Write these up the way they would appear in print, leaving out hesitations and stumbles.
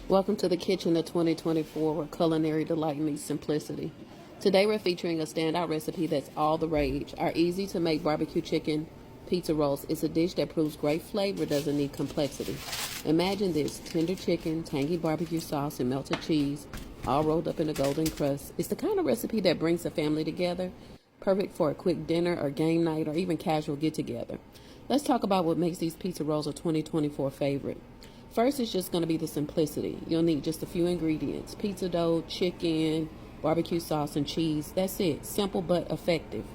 Welcome to the kitchen of 2024, where culinary delight meets simplicity. Today we're featuring a standout recipe that's all the rage. Our easy-to-make barbecue chicken pizza rolls. It's a dish that proves great flavor doesn't need complexity. Imagine this: tender chicken, tangy barbecue sauce, and melted cheese, all rolled up in a golden crust. It's the kind of recipe that brings the family together, perfect for a quick dinner or game night or even casual get-together. Let's talk about what makes these pizza rolls a 2024 favorite. First, it's just going to be the simplicity. You'll need just a few ingredients: pizza dough, chicken, barbecue sauce, and cheese. That's it. Simple but effective.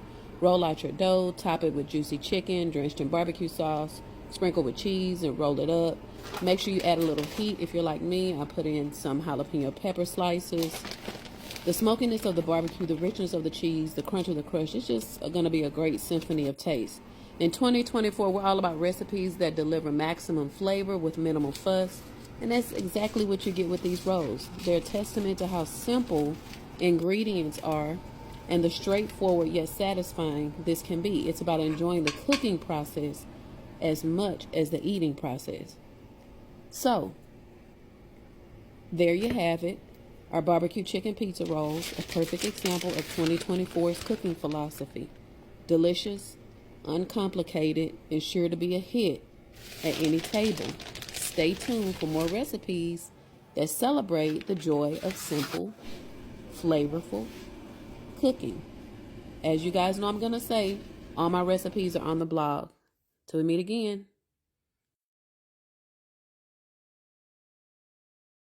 Roll out your dough, top it with juicy chicken drenched in barbecue sauce, sprinkle with cheese, and roll it up. Make sure you add a little heat. If you're like me, I put in some jalapeno pepper slices. The smokiness of the barbecue, the richness of the cheese, the crunch of the crust, it's just going to be a great symphony of taste. In 2024, we're all about recipes that deliver maximum flavor with minimal fuss, and that's exactly what you get with these rolls. They're a testament to how simple ingredients are and the straightforward yet satisfying this can be. It's about enjoying the cooking process as much as the eating process. So, there you have it. Our barbecue chicken pizza rolls, a perfect example of 2024's cooking philosophy. Delicious, uncomplicated, and sure to be a hit at any table. Stay tuned for more recipes that celebrate the joy of simple, flavorful cooking. As you guys know, I'm going to say, all my recipes are on the blog. Till we meet again.